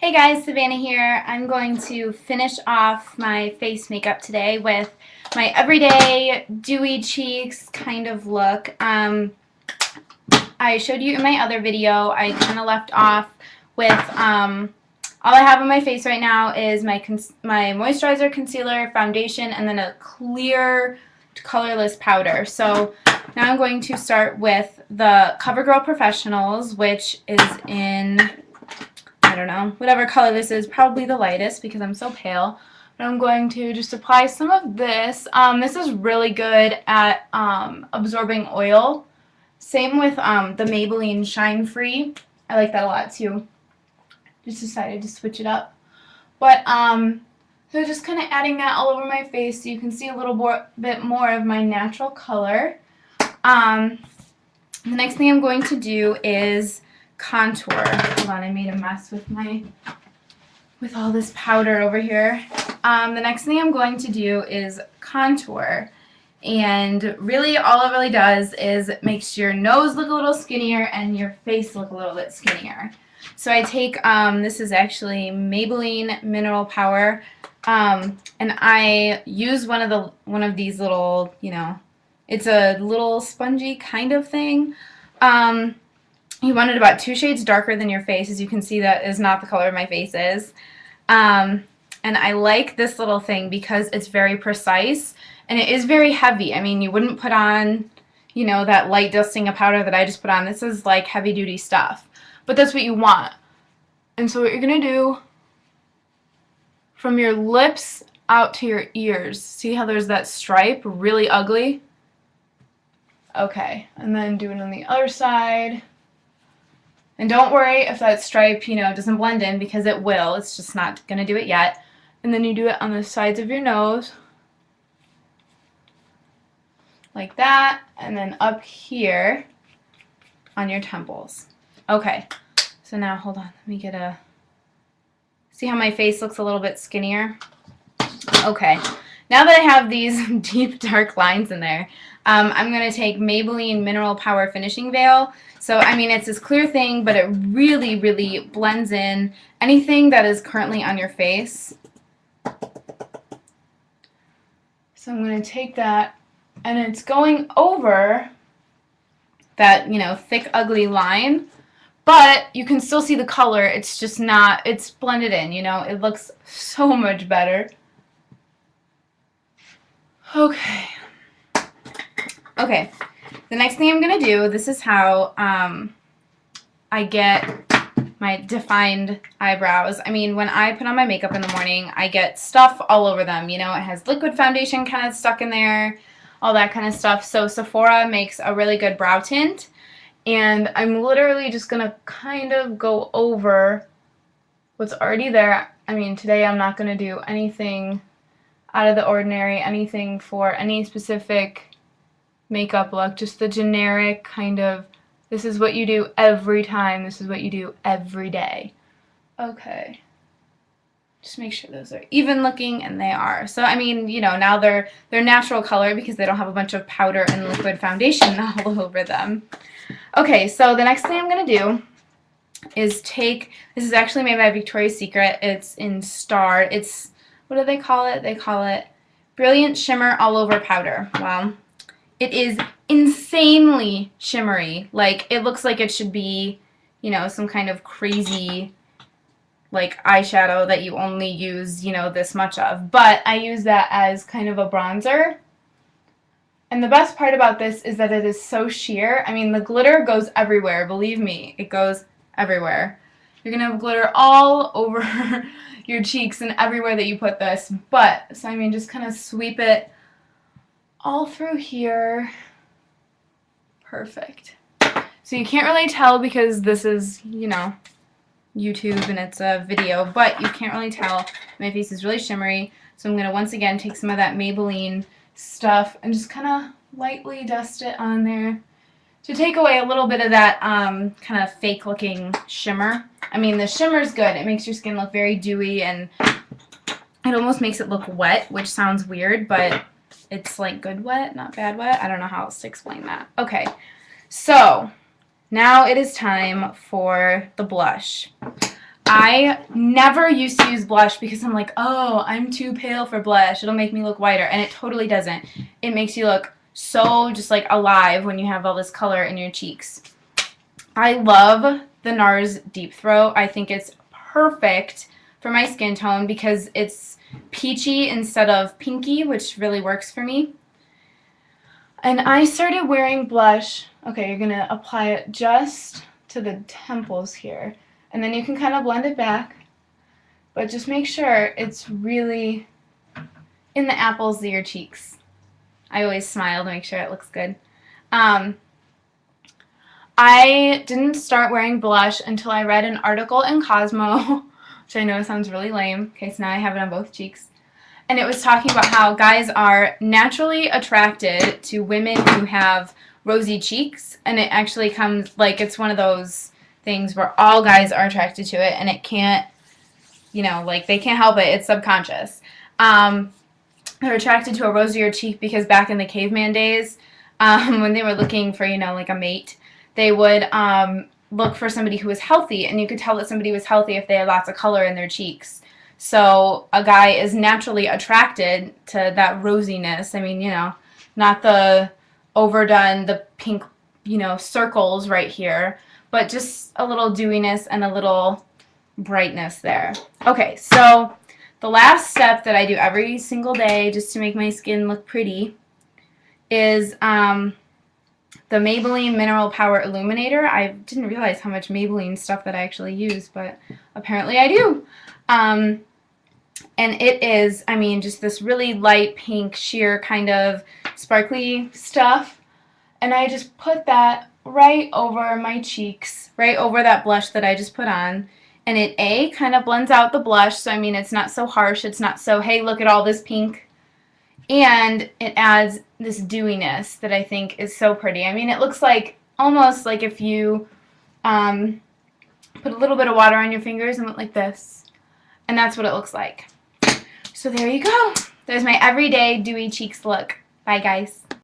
Hey guys, Savannah here. I'm going to finish off my face makeup today with my everyday dewy cheeks kind of look. I showed you in my other video, I kind of left off with all I have on my face right now is my moisturizer, concealer, foundation, and then a clear colorless powder. So now I'm going to start with the Covergirl Professionals, which is in, I don't know, whatever color this is, probably the lightest because I'm so pale. But I'm going to just apply some of this. This is really good at absorbing oil. Same with the Maybelline Shine Free. I like that a lot too. Just decided to switch it up. But so just kind of adding that all over my face so you can see a little bit more of my natural color. The next thing I'm going to do is contour. Hold on, I made a mess with all this powder over here. The next thing I'm going to do is contour. And really all it really does is it makes your nose look a little skinnier and your face look a little bit skinnier. So I take, this is actually Maybelline Mineral Power, and I use one of these little, it's a little spongy kind of thing. You want it about 2 shades darker than your face. As you can see, that is not the color my face is. And I like this little thing because it's very precise and it is very heavy. I mean, you wouldn't put on, that light dusting of powder that I just put on. This is like heavy duty stuff. But that's what you want. And so what you're going to do from your lips out to your ears. See how there's that stripe? Really ugly. Okay. And then do it on the other side. And don't worry if that stripe, doesn't blend in because it will. It's just not going to do it yet. And then you do it on the sides of your nose. Like that. And then up here on your temples. Okay, so now hold on, let me get see how my face looks a little bit skinnier? Okay, now that I have these deep dark lines in there, I'm going to take Maybelline Mineral Power Finishing Veil. So, I mean, it's this clear thing, but it really, really blends in anything that is currently on your face. So I'm going to take that, and it's going over that, thick, ugly line. But you can still see the color, it's just not, it's blended in, it looks so much better. Okay. Okay, the next thing I'm going to do, this is how I get my defined eyebrows. I mean, when I put on my makeup in the morning, I get stuff all over them, it has liquid foundation kind of stuck in there, all that kind of stuff. So Sephora makes a really good brow tint. And I'm literally just going to kind of go over what's already there. I mean, today I'm not going to do anything out of the ordinary, anything for any specific makeup look, just the generic kind of, this is what you do every time, this is what you do every day. Okay. Just make sure those are even looking, and they are. So, I mean, now they're natural color because they don't have a bunch of powder and liquid foundation all over them. Okay, so the next thing I'm going to do is take, this is actually made by Victoria's Secret, it's in Star, it's, what do they call it? They call it Brilliant Shimmer All Over Powder. Wow. It is insanely shimmery. Like, it looks like it should be, some kind of crazy, like, eyeshadow that you only use, this much of. But I use that as kind of a bronzer. And the best part about this is that it is so sheer. I mean, the glitter goes everywhere. Believe me, it goes everywhere. You're going to have glitter all over your cheeks and everywhere that you put this. But, so I mean, just kind of sweep it all through here. Perfect. So you can't really tell because this is, YouTube and it's a video, but you can't really tell. My face is really shimmery. So I'm going to once again take some of that Maybelline stuff and just kind of lightly dust it on there to take away a little bit of that kind of fake looking shimmer. I mean, the shimmer is good. It makes your skin look very dewy and it almost makes it look wet, which sounds weird, but it's like good wet, not bad wet. I don't know how else to explain that. Okay, so now it is time for the blush. I never used to use blush because I'm like, oh, I'm too pale for blush. It'll make me look whiter. And it totally doesn't. It makes you look so just like alive when you have all this color in your cheeks. I love the NARS Deep Throat. I think it's perfect for my skin tone because it's peachy instead of pinky, which really works for me. And I started wearing blush. Okay, you're going to apply it just to the temples here. And then you can kind of blend it back. But just make sure it's really in the apples of your cheeks. I always smile to make sure it looks good. I didn't start wearing blush until I read an article in Cosmo, which I know sounds really lame. Okay, so now I have it on both cheeks. And it was talking about how guys are naturally attracted to women who have rosy cheeks. And it actually comes, like, it's one of those things where all guys are attracted to it, and it can't, you know, like, they can't help it. It's subconscious. They're attracted to a rosier cheek because back in the caveman days, when they were looking for, you know, like a mate, they would look for somebody who was healthy, and you could tell that somebody was healthy if they had lots of color in their cheeks. So a guy is naturally attracted to that rosiness. I mean, you know, not the overdone, the pink, you know, circles right here, but just a little dewiness and a little brightness there. Okay, so the last step that I do every single day just to make my skin look pretty is the Maybelline Mineral Power Illuminator. I didn't realize how much Maybelline stuff that I actually use, but apparently I do. And it is, I mean, just this really light pink sheer kind of sparkly stuff. And I just put that right over my cheeks, right over that blush that I just put on. And it, kind of blends out the blush, so I mean, it's not so harsh. It's not so, hey, look at all this pink. And it adds this dewiness that I think is so pretty. I mean, it looks like, almost like if you put a little bit of water on your fingers and went like this. And that's what it looks like. So there you go. There's my everyday dewy cheeks look. Bye, guys.